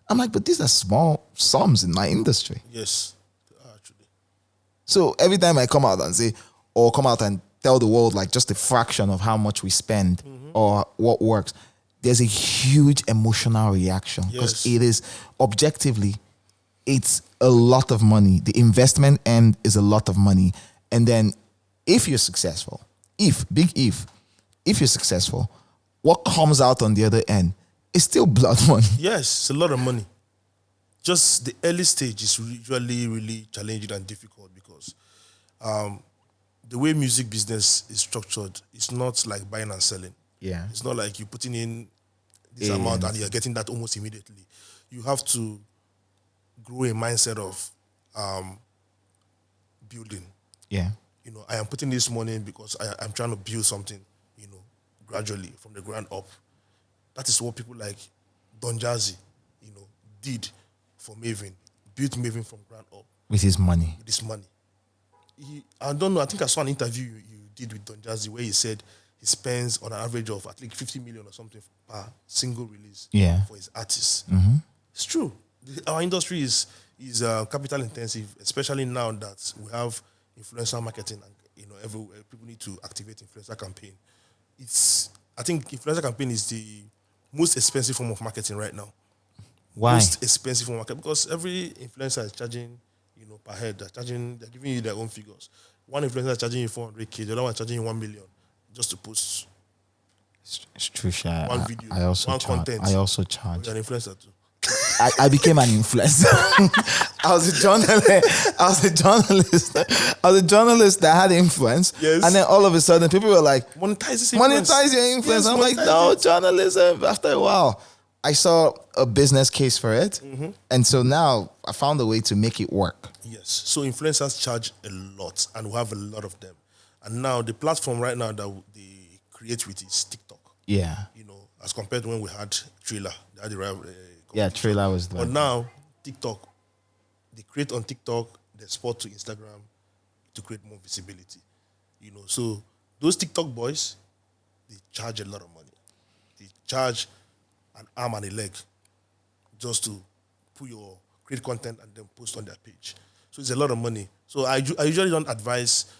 I'm like, but these are small sums in my industry. Yes. Actually. So every time I come out and tell the world like just a fraction of how much we spend or what works, there's a huge emotional reaction because Yes. it is objectively, it's a lot of money. The investment end is a lot of money. And then if you're successful, if you're successful, what comes out on the other end is still blood money. Yes, it's a lot of money. Just the early stage is usually really challenging and difficult because the way music business is structured, it's not like buying and selling. Yeah. It's not like you're putting in this amount and you're getting that almost immediately. You have to grow a mindset of building. Yeah. I am putting this money in because I'm trying to build something, gradually from the ground up. That is what people like Don Jazzy, did for Maven, built Maven from ground up. With his money. With his money. I don't know, I think I saw an interview you did with Don Jazzy where he said he spends on an average of at least 50 million or something per single release for his artists. Mm-hmm. It's true. Our industry is capital intensive, especially now that we have influencer marketing and everywhere people need to activate influencer campaign. I think influencer campaign is the most expensive form of marketing right now. Why? Most expensive form of marketing because every influencer is charging, per head. They're giving you their own figures. One influencer is charging you 400K, the other one is charging you 1 million just to post. It's true, Sha. One video, I also one charge. content. I also charge. You're an influencer too. I became an influencer. I was a journalist that had influence. Yes. And then all of a sudden people were like, Monetize your influence. Yes, I'm like, no, journalism. After a while, I saw a business case for it. Mm-hmm. And so now I found a way to make it work. Yes. So influencers charge a lot and we have a lot of them. And now the platform right now that they create with is TikTok. Yeah. As compared to when we had Drille. They had the Trailer was But now, TikTok, they create on TikTok, they export to Instagram to create more visibility. So those TikTok boys, they charge a lot of money. They charge an arm and a leg just to create content and then post on their page. So it's a lot of money. So I usually don't advise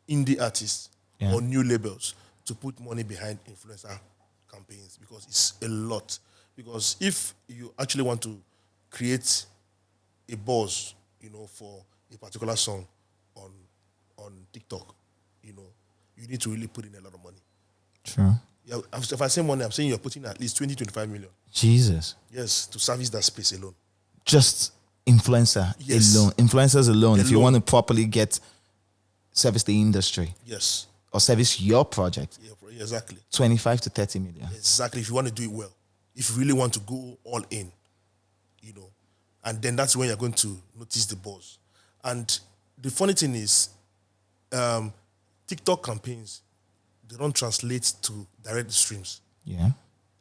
indie artists or new labels to put money behind influencer campaigns because it's a lot. Because if you actually want to create a buzz, for a particular song on TikTok, you need to really put in a lot of money. True. Yeah, if I say money, I'm saying you're putting at least 25 million. Jesus. Yes, to service that space alone. Just influencer alone. Influencers alone. If you want to properly service the industry. Yes. Or service your project. Yeah, exactly. 25 to 30 million. Exactly. If you want to do it well. If you really want to go all in, and then that's when you're going to notice the buzz. And the funny thing is, TikTok campaigns, they don't translate to direct streams. Yeah.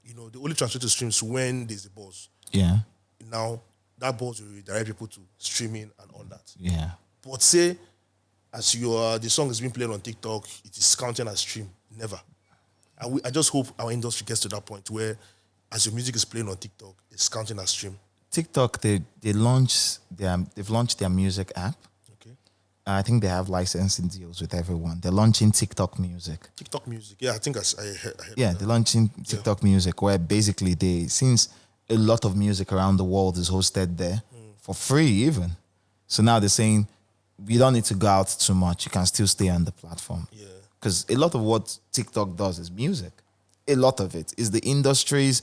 They only translate to streams when there's a buzz. Yeah. Now, that buzz will direct people to streaming and all that. Yeah. But say, as the song is being played on TikTok, it is counting as stream. Never. I just hope our industry gets to that point where as your music is playing on TikTok, it's counting as stream. TikTok, they've launched their music app. Okay. I think they have licensing deals with everyone. They're launching TikTok Music. TikTok Music, yeah, I think I heard yeah, they're launching TikTok Music, where basically since a lot of music around the world is hosted there for free even. So now they're saying, we don't need to go out too much. You can still stay on the platform. Yeah. Because a lot of what TikTok does is music. A lot of it is the industries.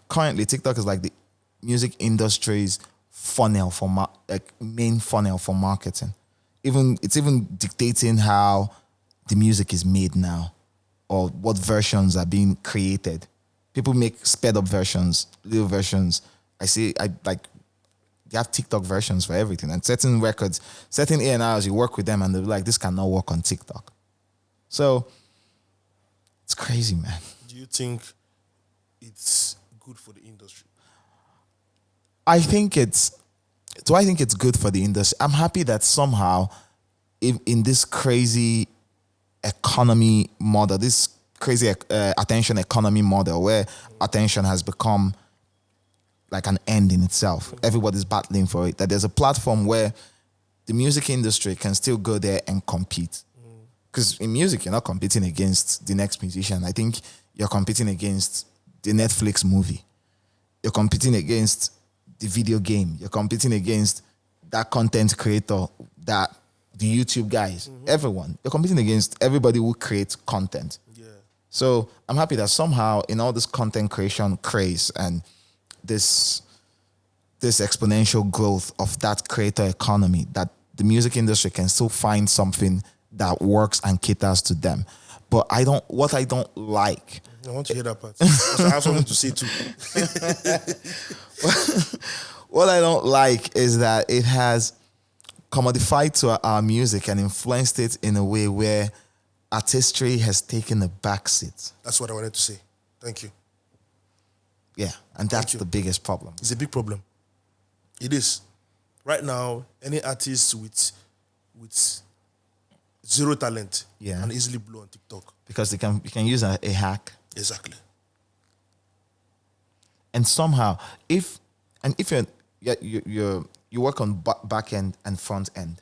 Currently, TikTok is like the music industry's funnel for main funnel for marketing. It's even dictating how the music is made now, or what versions are being created. People make sped up versions, little versions. They have TikTok versions for everything. And certain records, certain A&Rs, you work with them and they'll be like, this cannot work on TikTok. So it's crazy, man. Do you think it's good for the industry? I think it's good for the industry? I'm happy that somehow in this crazy economy model, this crazy attention economy model where attention has become like an end in itself. Everybody's battling for it. That there's a platform where the music industry can still go there and compete. Because in music, you're not competing against the next musician. I think you're competing against the Netflix movie. You're competing against the video game. You're competing against that content creator, the YouTube guys, everyone. You're competing against everybody who creates content. Yeah. So I'm happy that somehow in all this content creation craze and this exponential growth of that creator economy, that the music industry can still find something that works and caters to them. But what I don't like. I want to hear that part. Because I have something to say too. What I don't like is that it has commodified to our music and influenced it in a way where artistry has taken a backseat. That's what I wanted to say. Thank you. Yeah, and that's the biggest problem. It's a big problem. It is. Right now, any artist with zero talent can easily blow on TikTok. Because you can use a hack. Exactly. And somehow, if you work on back end and front end,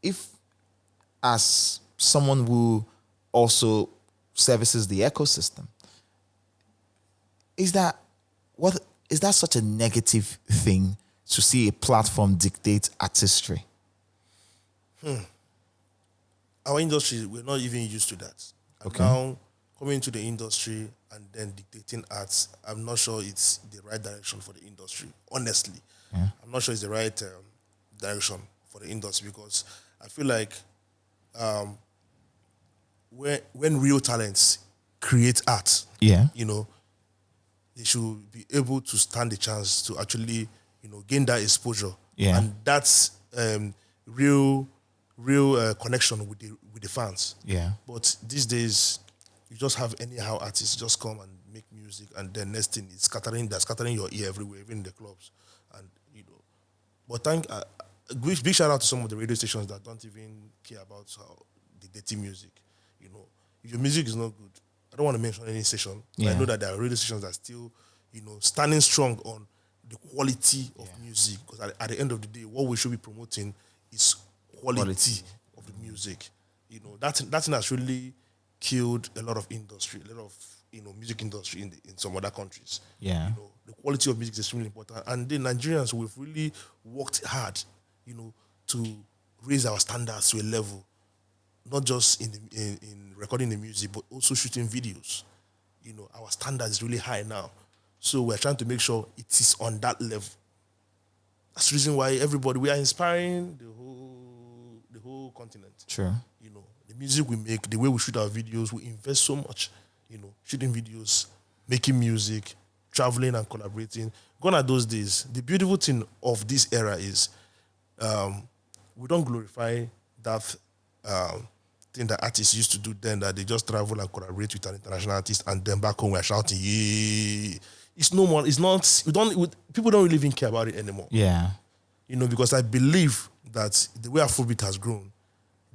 if as someone who also services the ecosystem, is that such a negative thing to see a platform dictate artistry? Our industry, we're not even used to that. And Okay. now, coming into the industry and then dictating arts, I'm not sure it's the right direction for the industry, honestly. Yeah. I'm not sure it's the right direction for the industry because I feel like when real talents create art, you know, they should be able to stand the chance to actually, you know, gain that exposure. Yeah. And that's real connection with the fans. Yeah. But these days, you just have anyhow artists just come and make music, and then next thing is scattering your ear everywhere, even in the clubs, and you know. But big shout out to some of the radio stations that don't even care about the dirty music. You know, if your music is not good, I don't want to mention any station. But I know that there are radio stations that still, you know, standing strong on the quality of music. Because at the end of the day, what we should be promoting is quality of the music. You know, that thing has really killed a lot of industry, a lot of, you know, music industry in some other countries. Yeah. You know, the quality of music is extremely important. And the Nigerians, we've really worked hard, you know, to raise our standards to a level, not just in recording the music, but also shooting videos. You know, our standard is really high now. So we're trying to make sure it is on that level. That's the reason why we are inspiring the whole continent. True. You know, the music we make, the way we shoot our videos, we invest so much, you know, shooting videos, making music, traveling and collaborating. Gone are those days. The beautiful thing of this era is we don't glorify that thing that artists used to do then, that they just travel and collaborate with an international artist and then back home we're shouting, yeah. It's no more, it's not, people don't really even care about it anymore. Yeah. You know, because I believe that the way Afrobeat has grown,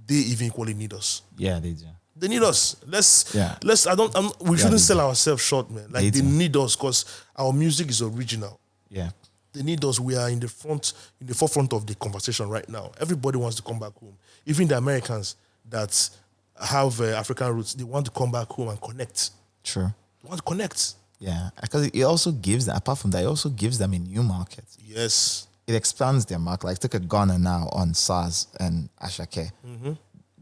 they even equally need us. Yeah, they do. They need us. We shouldn't sell ourselves short, man. Like they need us because our music is original. Yeah. They need us. We are in the forefront of the conversation right now. Everybody wants to come back home. Even the Americans that have African roots, they want to come back home and connect. True. They want to connect. Yeah, because it also gives them, apart from that, it also gives them a new market. Yes. It expands their market. Like, take a Ghana now on SARS and Ashake. Mm-hmm.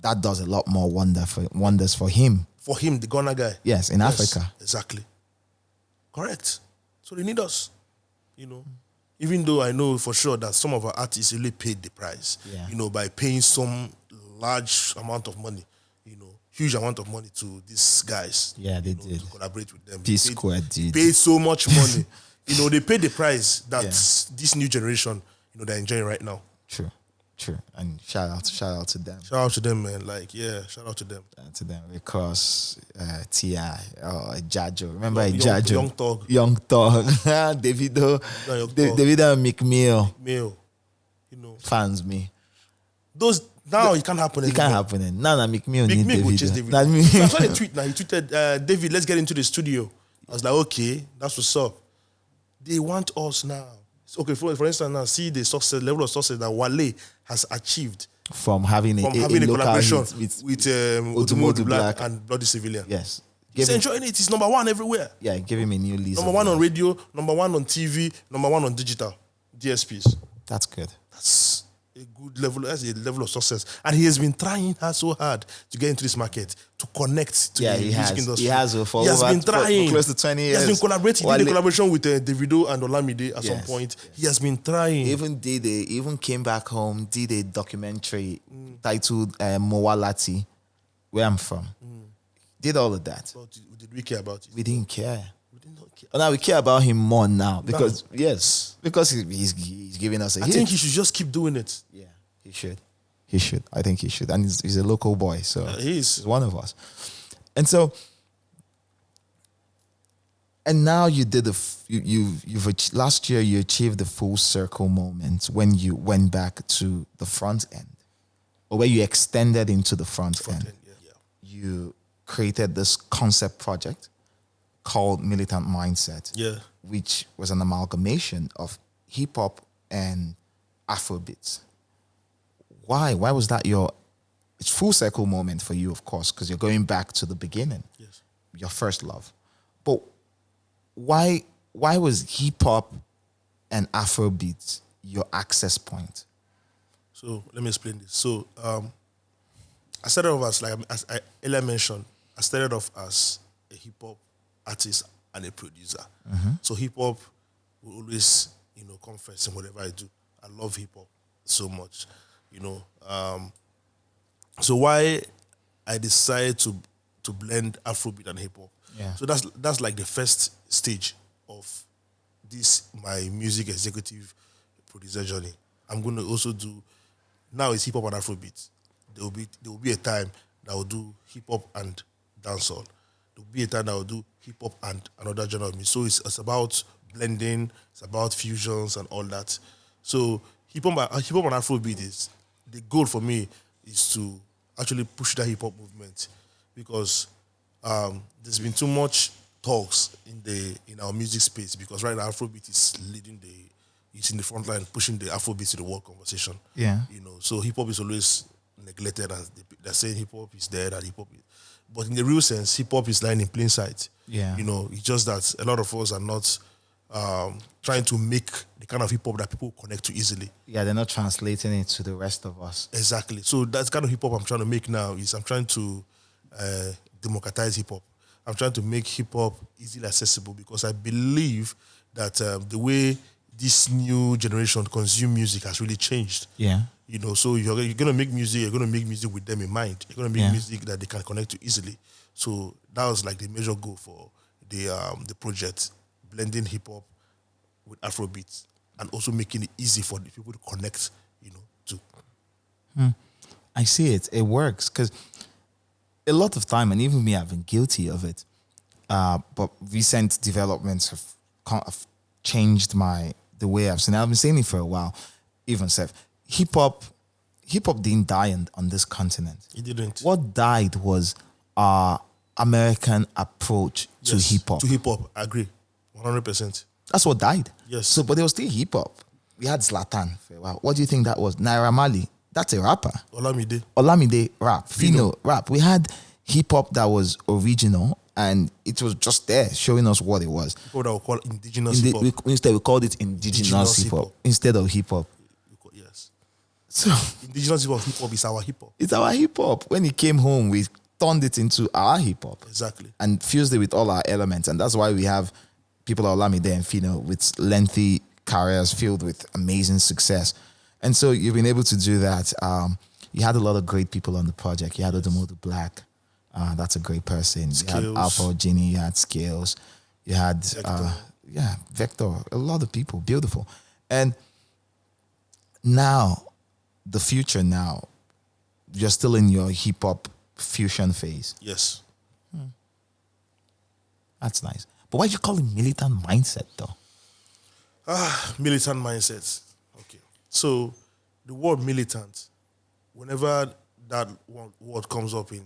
That does a lot more wonders for him. For him, the Ghana guy. Yes, in Africa. Exactly. Correct. So they need us, you know. Even though I know for sure that some of our artists really paid the price, you know, by paying some large amount of money, you know, huge amount of money to these guys. Yeah, they did. To collaborate with them. P-Square did. Paid so much money. You know, they paid the price that this new generation, you know, they're enjoying right now. True. And shout out to them. Shout out to them, man. Like, yeah, shout out to them. Shout out to them. Because T.I. or Jajo. Remember Jajo? Young Thug. Davido. Davido and McMill. You know. Fans me. Those now it can't happen. It can't happen. Now McMill need Davido. Will chase Davido. I saw a tweet now. He tweeted, David, let's get into the studio. I was like, okay, that's what's up. They want us now. Okay, for instance, now see the level of success that Wale has achieved from having a collaboration with Odumodu Black and Bloody Civilian. Yes, he's enjoying it. He's number one everywhere. Yeah, give him a new lease. Number one on radio, number one on TV, number one on digital DSPs. That's good. That's a good level. That's a level of success, and he has been trying so hard to get into this market, to connect to the music industry. He has been trying for close to 20 years. He has been collaborating. He did a collaboration with Davido and Olamide at some point. Yes. He has been trying. Even came back home, did a documentary titled Mowalati, where I'm from. Did all of that. But did we care about it? We didn't care. We did not care. But now we care about him more now because because he's giving us a hit. I think he should just keep doing it. Yeah. He should. He should. I think he should. And he's a local boy, so He's he's one of us. And so, and now you did last year you achieved the full circle moment when you went back to the front end, or where you extended into the front end. yeah. You created this concept project called Militant Mindset, Yeah. which was an amalgamation of hip hop and Afrobeats. Why? Why was that it's full circle moment for you, of course, because you're going back to the beginning, Yes. your first love. But why was hip hop and Afrobeats your access point? So let me explain this. So I started off as I earlier mentioned, I started off as a hip hop artist and a producer. So hip hop will always, come first in whatever I do. I love hip hop so much, So why I decided to blend Afrobeat and hip hop. Yeah. So that's like the first stage of this my music executive producer journey. I'm going to also do now it's hip hop and Afrobeat. There will be a time that I will do hip hop and dancehall. There will be a time that I will do hip hop and another genre of music. So it's about blending, it's about fusions and all that. So hip hop and Afrobeat is the goal for me is to actually push that hip hop movement, because there's been too much talks in our music space, because right now Afrobeat is it's in the front line pushing the Afrobeat to the world conversation. Yeah. So hip hop is always neglected, and they're saying hip hop is dead and hip hop is, but in the real sense, hip hop is lying in plain sight. Yeah. It's just that a lot of us are not trying to make the kind of hip hop that people connect to easily. Yeah, they're not translating it to the rest of us. Exactly. So that's kind of hip hop I'm trying to make now. I'm trying to democratize hip hop. I'm trying to make hip hop easily accessible, because I believe that the way this new generation consume music has really changed. Yeah. So you're going to make music. You're going to make music with them in mind. You're going to make music that they can connect to easily. So that was like the major goal for the project, blending hip hop with Afrobeats, and also making it easy for the people to connect, to. I see it. It works, because a lot of time, and even me, I've been guilty of it. But recent developments have changed the way I've seen it. I've been saying it for a while. Even Seth, hip hop didn't die on this continent. It didn't. What died was our American approach to hip hop. To hip hop, I agree, 100%. That's what died. Yes. So, but there was still hip hop. We had Zlatan for a while. What do you think that was? Naira Marley. That's a rapper. Olamide rap. Fino rap. We had hip hop that was original, and it was just there showing us what it was. People that we call indigenous hip hop. Instead, we called it indigenous hip hop instead of hip hop. Yes. So Indigenous hip hop is our hip hop. it's our hip hop. When it came home, we turned it into our hip hop. Exactly. And fused it with all our elements. And that's why we have people like Olamide and Fino with lengthy careers filled with amazing success. And so you've been able to do that. You had a lot of great people on the project. You had Odomodu Black. That's a great person. Skills. You had Alpha Genie. You had Skills. You had Vector. A lot of people. Beautiful. And now, the future now, you're still in your hip hop fusion phase. Yes. That's nice. But why do you call it militant mindset though? Militant mindset. Okay. So the word militant, whenever that word comes up in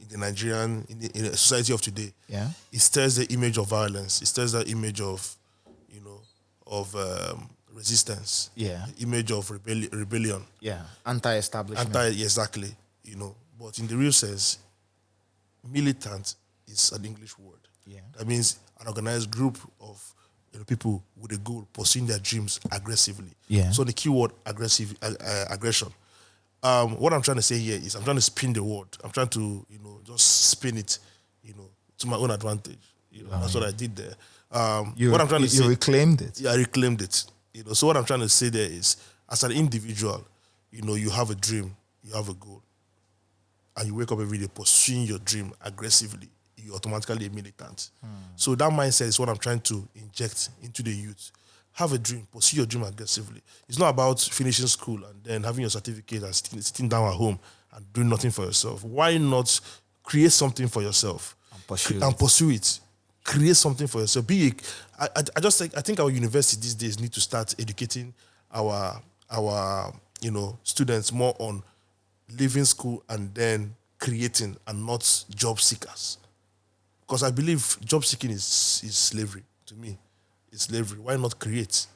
the Nigerian, in the society of today, it stirs the image of violence. It stirs the image of, resistance. Yeah. The image of rebellion. Yeah. Anti-establishment. Exactly. But in the real sense, militant is an English word. Yeah. That means an organized group of people with a goal, pursuing their dreams aggressively. Yeah. So the keyword aggression. What I'm trying to say here is I'm trying to spin the word. I'm trying to, just spin it, to my own advantage. That's what I did there. What I'm trying to say, you reclaimed it. Yeah, I reclaimed it. So what I'm trying to say there is, as an individual, you have a dream, you have a goal, and you wake up every day pursuing your dream aggressively, you're automatically a militant. So that mindset is what I'm trying to inject into the youth. have a dream, pursue your dream aggressively. It's not about finishing school and then having your certificate and sitting down at home and doing nothing for yourself. Why not create something for yourself and pursue it? Create something for yourself. I think our university these days need to start educating our students more on leaving school and then creating and not job seekers. Because I believe job seeking is slavery to me. It's slavery. Why not create?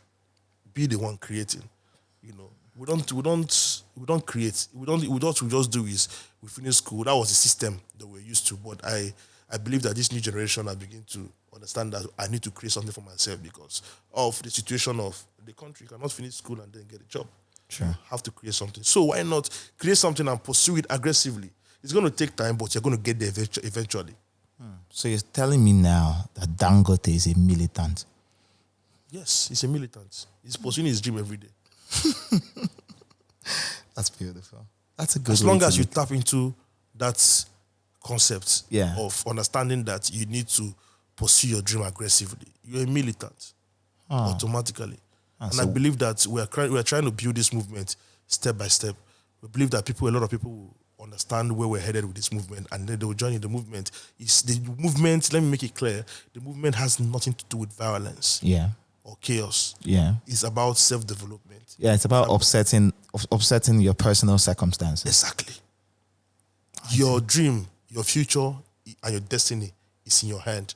Be the one creating. We don't create. What we just do is we finish school. That was the system that we're used to. But I believe that this new generation are beginning to understand that I need to create something for myself because of the situation of the country. You cannot finish school and then get a job. Sure. You have to create something. So why not create something and pursue it aggressively? It's going to take time, but you're going to get there eventually. So you're telling me now that Dangote is a militant? Yes, he's a militant. He's pursuing his dream every day. That's beautiful. That's a good. As long as you tap into that concept Yeah. of understanding that you need to pursue your dream aggressively, you're a militant automatically. And I believe that we are trying to build this movement step by step. We believe that a lot of people will understand where we're headed with this movement, and then they will join in the movement. Let me make it clear, the movement has nothing to do with violence or chaos. Yeah. It's about self-development. Yeah, it's about upsetting your personal circumstances. Exactly. Your dream, your future, and your destiny is in your hand.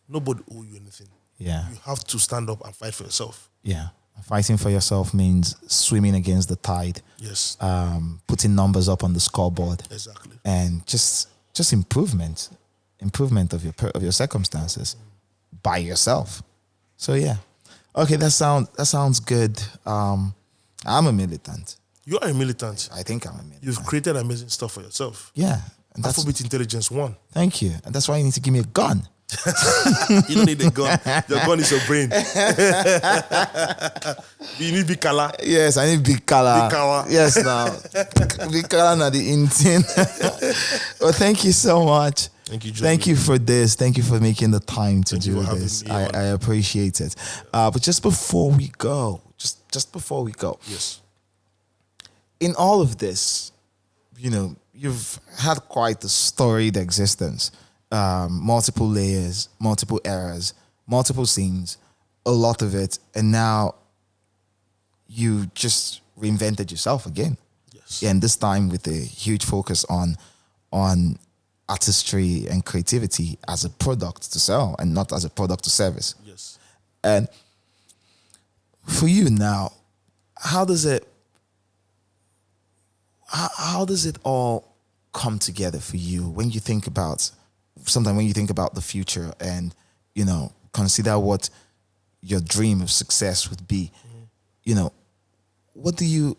Nobody owe you anything. Yeah. You have to stand up and fight for yourself. Yeah. Fighting for yourself means swimming against the tide. Yes. Putting numbers up on the scoreboard. Exactly. And just improvement of your circumstances by yourself. So yeah. Okay, that sounds good. I'm a militant. You are a militant. I think I'm a militant. You've created amazing stuff for yourself. Yeah. And that's Afrobeats Intelligence 1. Thank you. And that's why you need to give me a gun. You don't need a gun. Your gun is your brain. You need big color. Yes, I need big color. Big color. Yes, now. Big color na the intent. Well, thank you so much. Thank you, Joey. Thank you for this. Thank you for making the time to Thank you do for having this. me on. I appreciate it. But just before we go, Yes. in all of this, you've had quite a storied existence. Multiple layers, multiple eras, multiple scenes, a lot of it, and now you just reinvented yourself again. Yes. And this time with a huge focus on artistry and creativity as a product to sell and not as a product to service. Yes. And for you now, how does it all come together for you when you think about the future and consider what your dream of success would be? What do you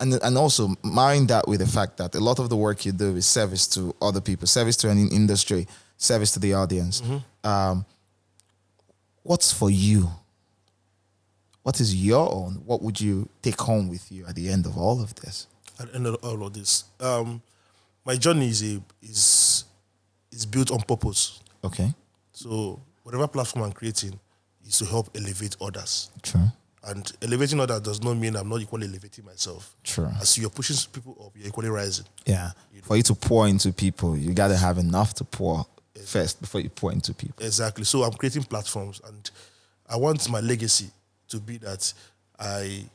and also marrying that with the fact that a lot of the work you do is service to other people, service to an industry, service to the audience. What's for you? What is your own? What would you take home with you at the end of all of this? At the end of all of this, my journey is built on purpose. Okay. So whatever platform I'm creating is to help elevate others. True. And elevating others does not mean I'm not equally elevating myself. True. As you're pushing people up, you're equally rising. Yeah. For you to pour into people, you got to have enough to pour first before you pour into people. Exactly. So I'm creating platforms, and I want my legacy to be that I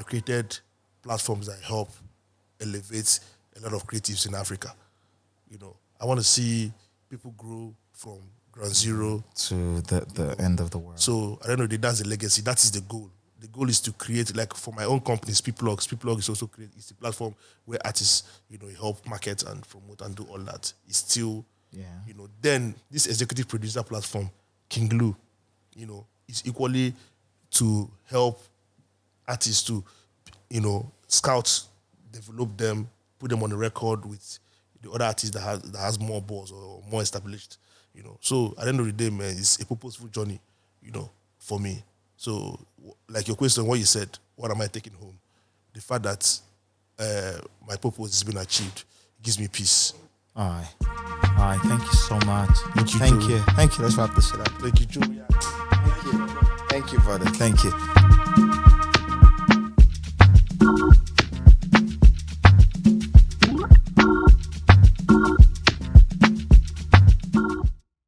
created platforms that help elevate a lot of creatives in Africa. I want to see people grow from ground zero to the end of the world. So at the end of the day, that's the legacy. That is the goal. The goal is to create, like for my own company, Speedplug. Speedplug is also it's the platform where artists, help market and promote and do all that. It's still, then this executive producer platform, Kiing Lu, is equally to help artists to, scout, develop them, put them on the record with the other artists that has more balls or more established. So at the end of the day, man, it's a purposeful journey, for me. So, like your question, what you said, what am I taking home? The fact that my purpose has been achieved gives me peace. All right. Thank you so much. Thank you. Thank you. Let's wrap this shit up. Thank you, Joe. Thank you. Thank you, brother. Thank you.